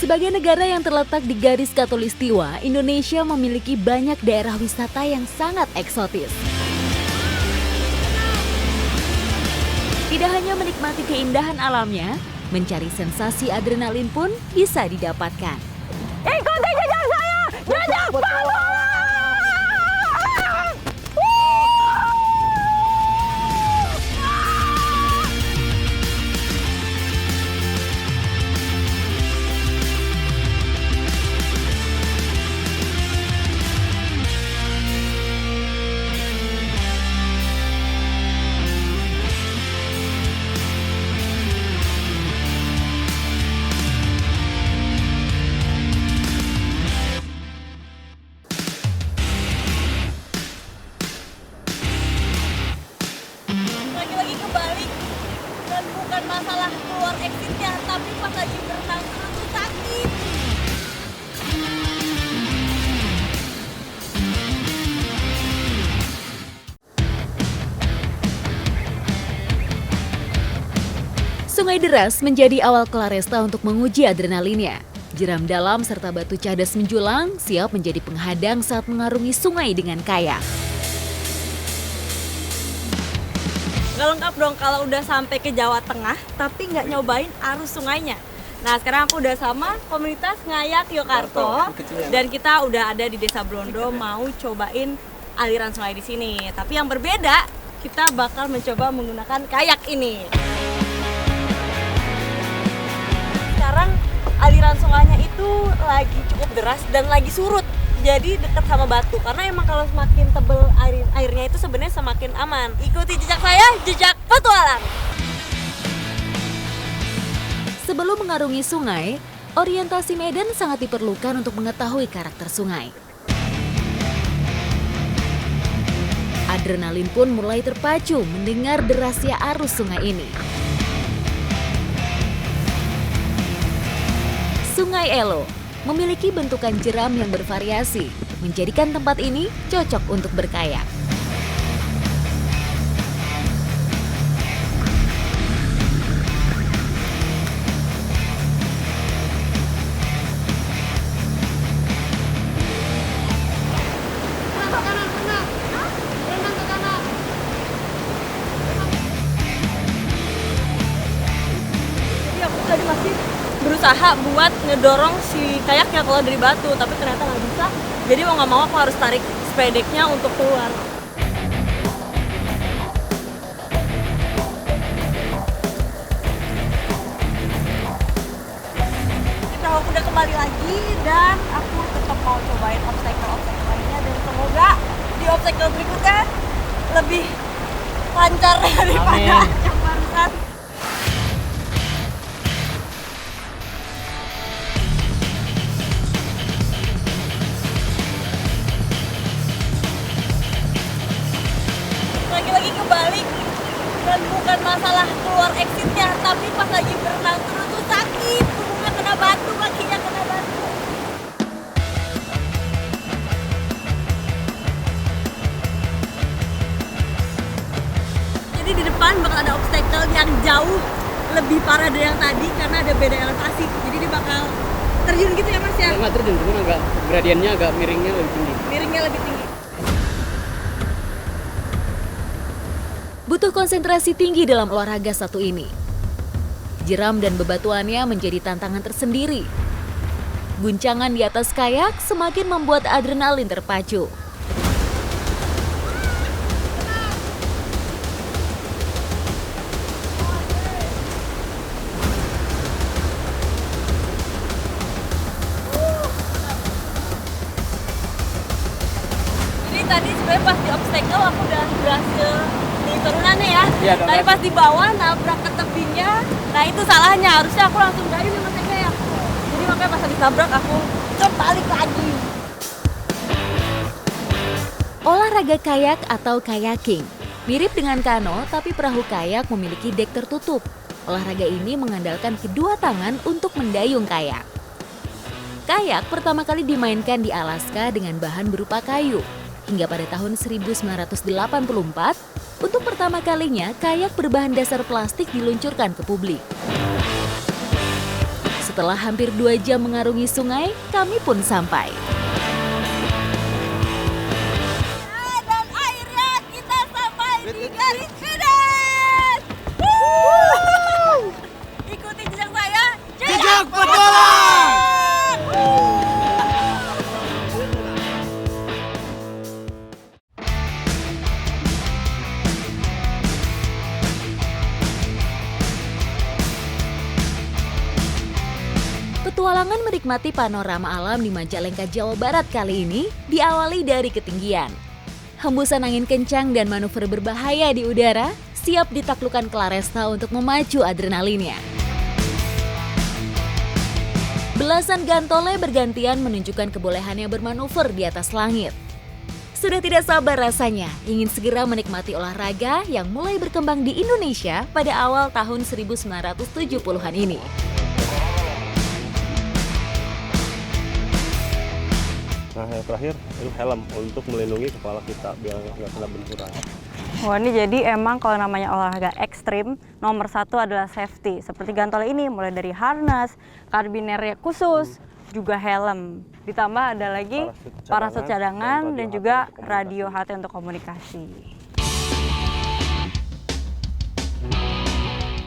Sebagai negara yang terletak di garis khatulistiwa, Indonesia memiliki banyak daerah wisata yang sangat eksotis. Tidak hanya menikmati keindahan alamnya, mencari sensasi adrenalin pun bisa didapatkan. Ikuti jejak saya, jejak petualang! Lagi-lagi kebalik, dan bukan masalah keluar exitnya, tapi pas lagi berenang terus tuh sakit. Sungai deras menjadi awal Claresta untuk menguji adrenalinnya. Jeram dalam serta batu cadas menjulang siap menjadi penghadang saat mengarungi sungai dengan kayak. Gak lengkap dong kalau udah sampai ke Jawa Tengah, tapi nggak nyobain arus sungainya. Nah sekarang aku udah sama komunitas Ngayak Yokarto, dan kita udah ada di Desa Blondo mau cobain aliran sungai di sini. Tapi yang berbeda, kita bakal mencoba menggunakan kayak ini. Sekarang aliran sungainya itu lagi cukup deras dan lagi surut. Jadi dekat sama batu, karena emang kalau semakin tebel airnya itu sebenarnya semakin aman. Ikuti jejak saya, jejak petualang. Sebelum mengarungi sungai, orientasi medan sangat diperlukan untuk mengetahui karakter sungai. Adrenalin pun mulai terpacu mendengar derasnya arus sungai ini. Sungai Elo memiliki bentukan jeram yang bervariasi, menjadikan tempat ini cocok untuk berkayak. Jadi aku tadi masih berusaha buat ngedorong si kayaknya keluar dari batu, tapi ternyata nggak bisa. Jadi mau nggak mau aku harus tarik spedeknya untuk keluar. Kita aku udah kembali lagi dan aku tetap mau cobain obstacle lainnya, dan semoga di obstacle berikutnya lebih lancar daripada yang barusan. Lagi-lagi kebalik, dan bukan masalah keluar exitnya, tapi pas lagi berenang terus tuh sakit, punggungnya kena batu, kakinya kena batu. Jadi di depan bakal ada obstacle yang jauh lebih parah dari yang tadi karena ada beda elevasi. Jadi dia bakal terjun gitu ya Mas ya? Nggak terjun, cuma agak gradiennya agak miringnya lebih tinggi. Miringnya lebih tinggi. Butuh konsentrasi tinggi dalam olahraga satu ini. Jeram dan bebatuannya menjadi tantangan tersendiri. Guncangan di atas kayak semakin membuat adrenalin terpacu. Jadi tadi sebenarnya pas di obstacle aku udah berhasil di turunannya ya. Iya, Tapi pas di bawah nabrak ke tepinya, nah itu salahnya. Harusnya aku langsung dayung sama kayak. Jadi makanya pas habis nabrak aku balik lagi. Olahraga kayak atau kayaking mirip dengan kano, tapi perahu kayak memiliki dek tertutup. Olahraga ini mengandalkan kedua tangan untuk mendayung kayak. Kayak pertama kali dimainkan di Alaska dengan bahan berupa kayu. Hingga pada tahun 1984, untuk pertama kalinya kayak berbahan dasar plastik diluncurkan ke publik. Setelah hampir 2 jam mengarungi sungai, kami pun sampai. Dan akhirnya kita sampai di garis finish. Ikuti jejak saya. Jejak petualang! Petualangan menikmati panorama alam di Majalengka, Jawa Barat kali ini diawali dari ketinggian. Hembusan angin kencang dan manuver berbahaya di udara siap ditaklukkan Claresta untuk memacu adrenalinnya. Belasan gantole bergantian menunjukkan kebolehannya bermanuver di atas langit. Sudah tidak sabar rasanya ingin segera menikmati olahraga yang mulai berkembang di Indonesia pada awal tahun 1970-an ini. Nah, yang terakhir itu helm untuk melindungi kepala kita biar nggak kena benturan. Wah, ini jadi emang kalau namanya olahraga ekstrim, nomor 1 adalah safety. Seperti gantole ini, mulai dari harness, karbinernya khusus, juga helm. Ditambah ada lagi parasut cadangan dan juga radio HT untuk komunikasi.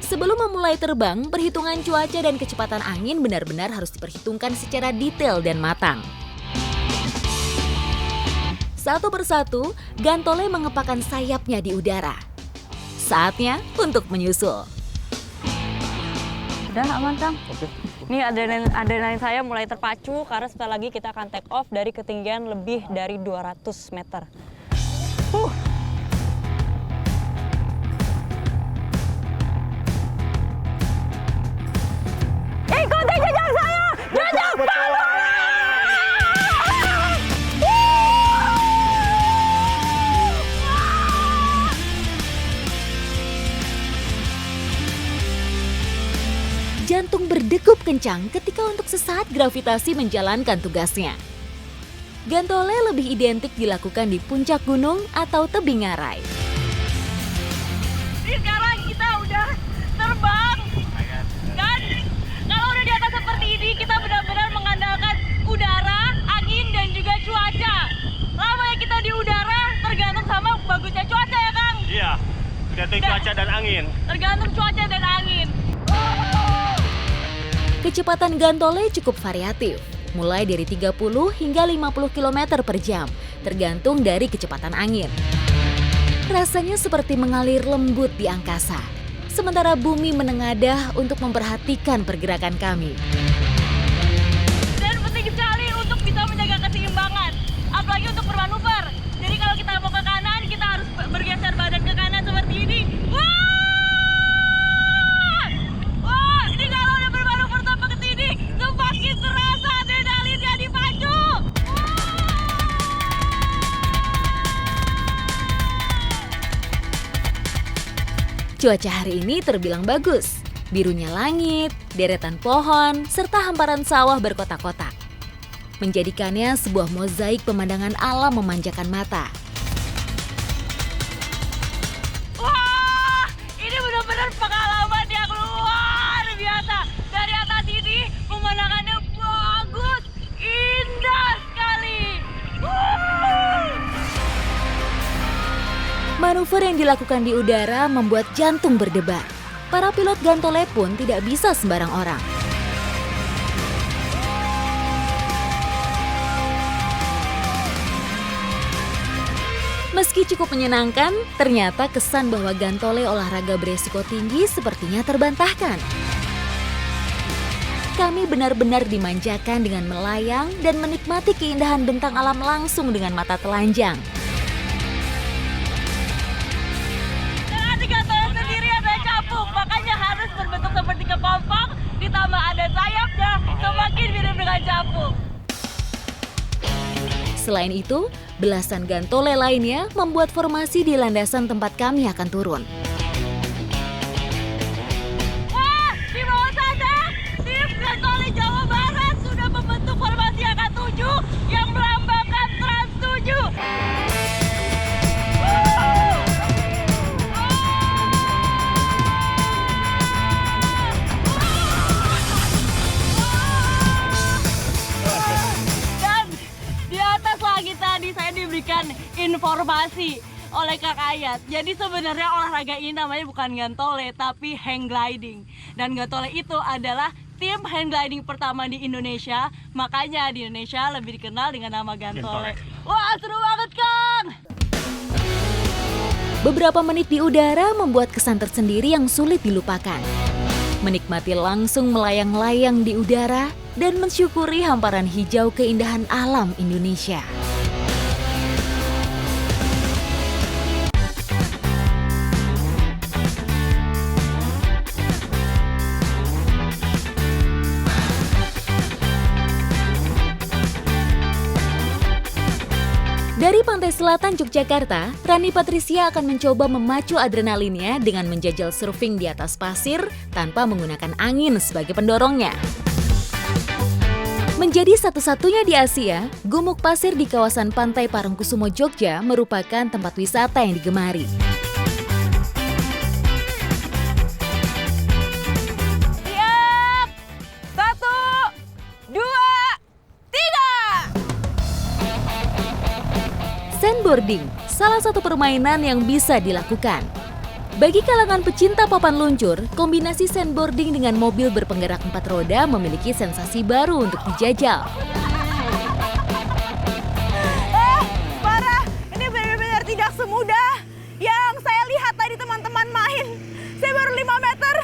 Sebelum memulai terbang, perhitungan cuaca dan kecepatan angin benar-benar harus diperhitungkan secara detail dan matang. Satu persatu, gantole mengepakkan sayapnya di udara. Saatnya untuk menyusul. Udah aman, Kang? Oke. Ini adrenalin saya mulai terpacu karena sebentar lagi kita akan take off dari ketinggian lebih dari 200 meter. Ikuti jejak saya! Jejak petualang! Jantung berdegup kencang ketika untuk sesaat gravitasi menjalankan tugasnya. Gantole lebih identik dilakukan di puncak gunung atau tebing ngarai. Sekarang kita udah terbang, kan? Kalau udah di atas seperti ini, kita benar-benar mengandalkan udara, angin, dan juga cuaca. Lamanya kita di udara tergantung sama bagusnya cuaca ya, Kang? Iya, tergantung cuaca dan angin. Tergantung cuaca dan angin. Kecepatan gantole cukup variatif, mulai dari 30 hingga 50 km per jam, tergantung dari kecepatan angin. Rasanya seperti mengalir lembut di angkasa, sementara bumi menengadah untuk memperhatikan pergerakan kami. Dan penting sekali untuk bisa menjaga keseimbangan, apalagi untuk bermanuver. Jadi kalau kita mau ke kanan, kita harus bergeser badan ke kanan seperti ini. Wah, ini kalau udah bermanuver sampai ke sini, semakin terasa adrenalinnya dipacu. Cuaca hari ini terbilang bagus. Birunya langit, deretan pohon, serta hamparan sawah berkotak-kotak. Menjadikannya sebuah mozaik pemandangan alam memanjakan mata. Wah, ini benar-benar pengalaman yang luar biasa. Dari atas ini pemandangannya bagus, indah sekali. Manuver yang dilakukan di udara membuat jantung berdebar. Para pilot gantole pun tidak bisa sembarang orang. Meski cukup menyenangkan, ternyata kesan bahwa gantole olahraga beresiko tinggi sepertinya terbantahkan. Kami benar-benar dimanjakan dengan melayang dan menikmati keindahan bentang alam langsung dengan mata telanjang. Dengan gantole sendiri ada capung, makanya harus berbentuk seperti kepompong, ditambah ada sayapnya, semakin mirip dengan capung. Selain itu, belasan gantole lainnya membuat formasi di landasan tempat kami akan turun. Wah, di bawah sana, tim gantole Jawa Barat sudah membentuk formasi angka 7 yang melambangkan Trans 7. oleh Kak Ayat. Jadi sebenarnya olahraga ini namanya bukan gantole tapi hang gliding. Dan gantole itu adalah tim hang gliding pertama di Indonesia. Makanya di Indonesia lebih dikenal dengan nama gantole. Wah, seru banget, Kang! Beberapa menit di udara membuat kesan tersendiri yang sulit dilupakan. Menikmati langsung melayang-layang di udara dan mensyukuri hamparan hijau keindahan alam Indonesia. Dari pantai selatan Yogyakarta, Rani Patricia akan mencoba memacu adrenalinnya dengan menjajal surfing di atas pasir tanpa menggunakan angin sebagai pendorongnya. Menjadi satu-satunya di Asia, gumuk pasir di kawasan Pantai Parangkusumo Jogja merupakan tempat wisata yang digemari. Siap! 1, 2, 3! Sandboarding, salah satu permainan yang bisa dilakukan. Bagi kalangan pecinta papan luncur, kombinasi sandboarding dengan mobil berpenggerak 4 roda memiliki sensasi baru untuk dijajal. Parah, ini benar-benar tidak semudah yang saya lihat tadi teman-teman main. Saya baru 5 meter,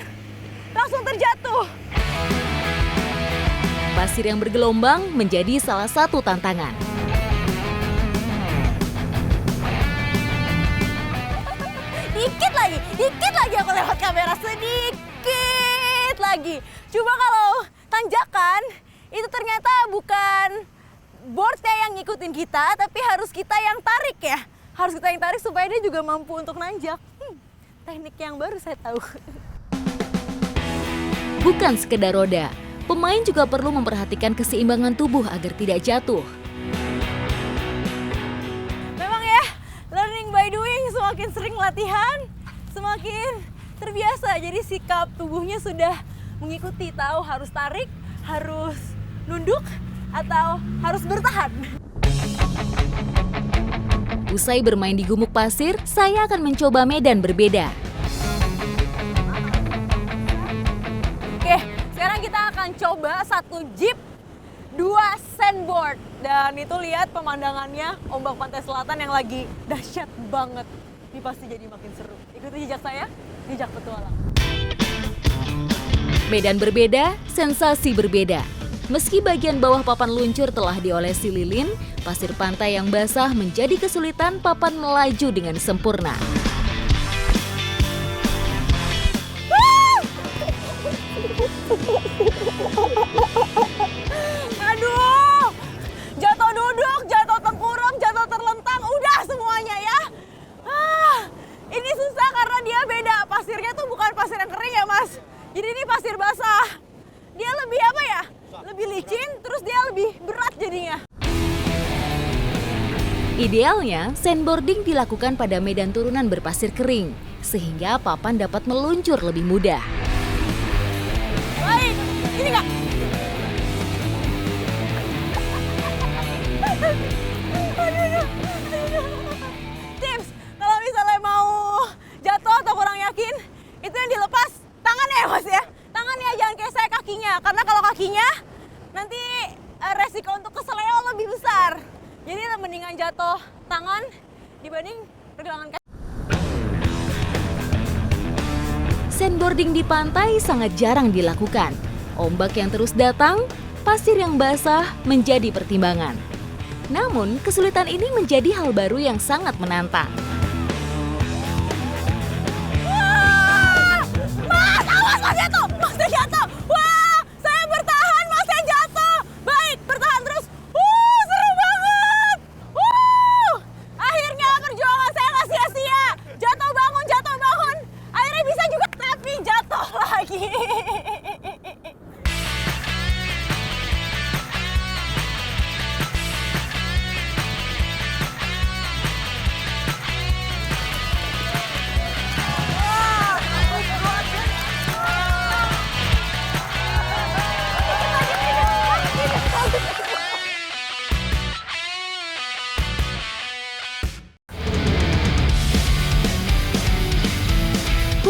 langsung terjatuh. Pasir yang bergelombang menjadi salah satu tantangan. Dikit lagi aku lewat kamera, sedikit lagi. Coba kalau tanjakan, itu ternyata bukan boardnya yang ngikutin kita, tapi harus kita yang tarik ya. Harus kita yang tarik supaya dia juga mampu untuk nanjak. Teknik yang baru saya tahu. Bukan sekedar roda, pemain juga perlu memperhatikan keseimbangan tubuh agar tidak jatuh. Memang ya, learning by doing, semakin sering latihan, semakin terbiasa. Jadi sikap tubuhnya sudah mengikuti, tahu harus tarik, harus nunduk, atau harus bertahan. Usai bermain di gumuk pasir, saya akan mencoba medan berbeda. Oke, sekarang kita akan coba 1 jeep, 2 sandboard. Dan itu lihat pemandangannya, ombak pantai selatan yang lagi dahsyat banget. Ini pasti jadi makin seru. Ikuti jejak saya, jejak petualang. Medan berbeda, sensasi berbeda. Meski bagian bawah papan luncur telah diolesi lilin, pasir pantai yang basah menjadi kesulitan papan melaju dengan sempurna. Aduh, jatuh duduk, jatuh tengkurap, jatuh terlentang, udah semuanya ya. Ini susah karena dia beda, pasirnya tuh bukan pasir yang kering ya mas. Jadi ini pasir basah. Dia lebih apa ya? Lebih licin, terus dia lebih berat jadinya. Idealnya, sandboarding dilakukan pada medan turunan berpasir kering, sehingga papan dapat meluncur lebih mudah. Baik, ini kak. Tips, kalau misalnya mau jatuh atau kurang yakin, itu yang dilepas tangannya ya mas ya. Tangannya jangan kayak saya kakinya, karena kalau kakinya nanti resiko untuk keseleo lebih besar. Jadi mendingan jatuh tangan dibanding pergelangan kaki. Sandboarding di pantai sangat jarang dilakukan. Ombak yang terus datang, pasir yang basah menjadi pertimbangan. Namun, kesulitan ini menjadi hal baru yang sangat menantang. Mas, awas mas jatuh! Mas jatuh! Wah, saya bertahan, mas saya jatuh! Baik, bertahan terus! Seru banget! Akhirnya perjuangan saya nggak sia-sia! Jatuh bangun! Akhirnya bisa juga, tapi jatuh lagi!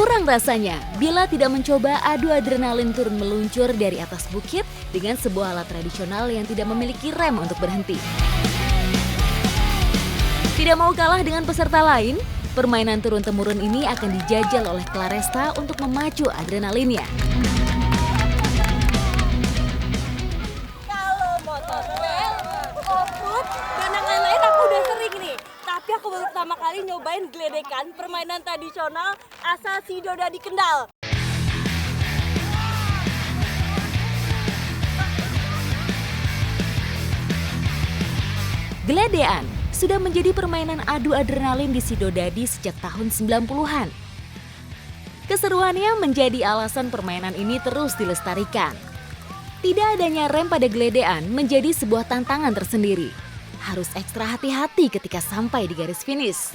Kurang rasanya bila tidak mencoba adu adrenalin turun meluncur dari atas bukit dengan sebuah alat tradisional yang tidak memiliki rem untuk berhenti. Tidak mau kalah dengan peserta lain, permainan turun-temurun ini akan dijajal oleh Claresta untuk memacu adrenalinnya. Kalau motor trail, off-road, dan yang lain-lain aku udah sering nih. Tapi aku baru pertama kali nyobain gledekan, permainan tradisional asal Sidodadi Kendal. Gledean sudah menjadi permainan adu adrenalin di Sidodadi sejak tahun 90-an. Keseruannya menjadi alasan permainan ini terus dilestarikan. Tidak adanya rem pada gledean menjadi sebuah tantangan tersendiri. Harus ekstra hati-hati ketika sampai di garis finish.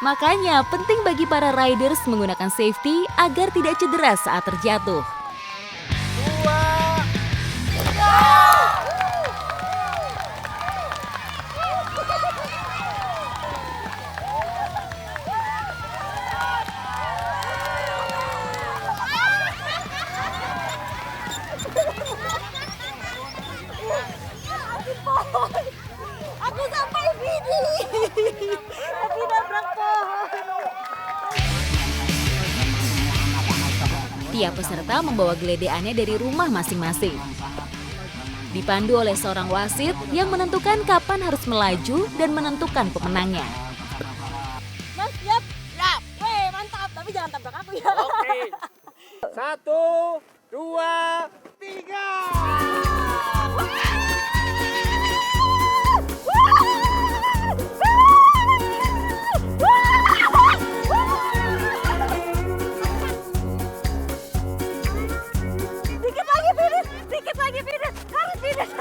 Makanya penting bagi para riders menggunakan safety agar tidak cedera saat terjatuh. Aku sampai finish, tapi nabrak pohon. Tiap peserta membawa geledeannya dari rumah masing-masing. Dipandu oleh seorang wasit yang menentukan kapan harus melaju dan menentukan pemenangnya. Mas, siap? Siap. Weh, mantap. Tapi jangan tabrak aku ya. Oke. 1, 2, 3. Dikit lagi finish. Harus finish.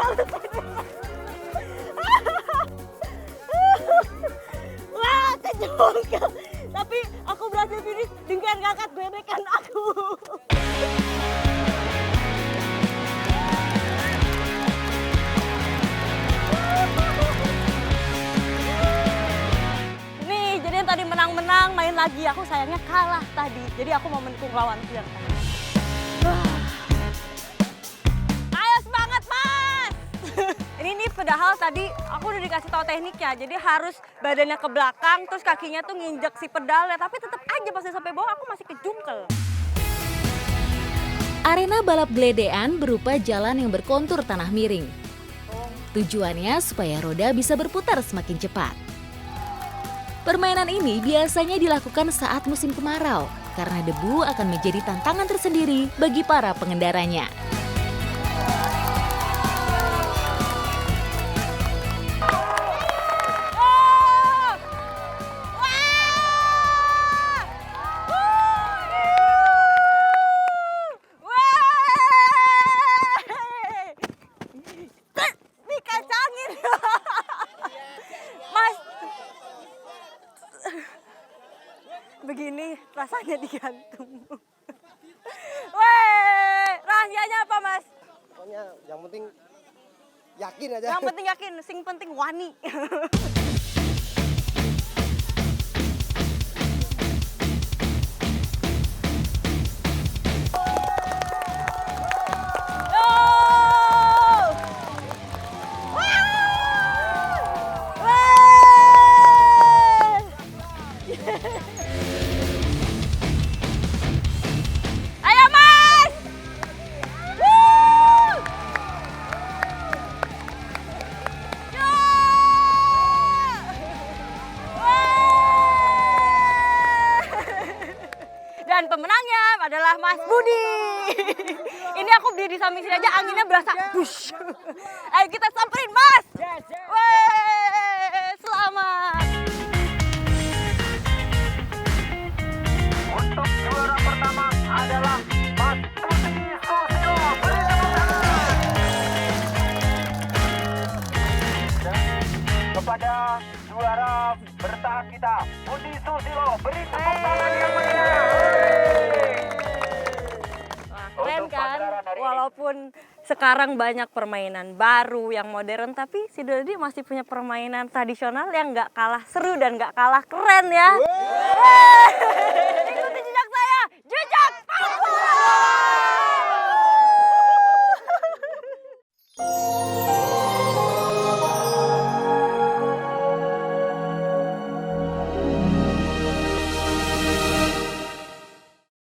Wah, kejongkel. Tapi aku berhasil finish dengan ngangkat gledekan aku. Nih, jadi yang tadi menang-menang main lagi. Aku sayangnya kalah tadi. Jadi aku mau mendukung lawanku yang tadi. Ayo semangat, Mas! Ini padahal tadi aku udah dikasih tahu tekniknya. Jadi harus badannya ke belakang, terus kakinya tuh nginjek si pedalnya. Tapi tetap aja pas sampai bawah aku masih kejungkel. Arena balap gledean berupa jalan yang berkontur tanah miring. Tujuannya supaya roda bisa berputar semakin cepat. Permainan ini biasanya dilakukan saat musim kemarau, karena debu akan menjadi tantangan tersendiri bagi para pengendaranya. Dikacangin. Mas, begini rasanya digantung. Weh, rahasianya apa, Mas? Pokoknya yang penting yakin aja. Yang penting yakin, sing penting wani. Ayo, Mas! Woo! Yo! Dan pemenangnya adalah Mas Budi. Ini aku berdiri di samping sini aja anginnya berasa push. Ayo kita samperin, Mas. Weh, selamat. Untuk juara pertama adalah Mas Budi Susilo. Beri tepuk tangan. Dan kepada juara bertahan kita, Budi Susilo. Beri tepuk tangan yang meriah. Keren kan? Walaupun sekarang banyak permainan baru yang modern, tapi si Dodi masih punya permainan tradisional yang nggak kalah seru dan nggak kalah keren ya.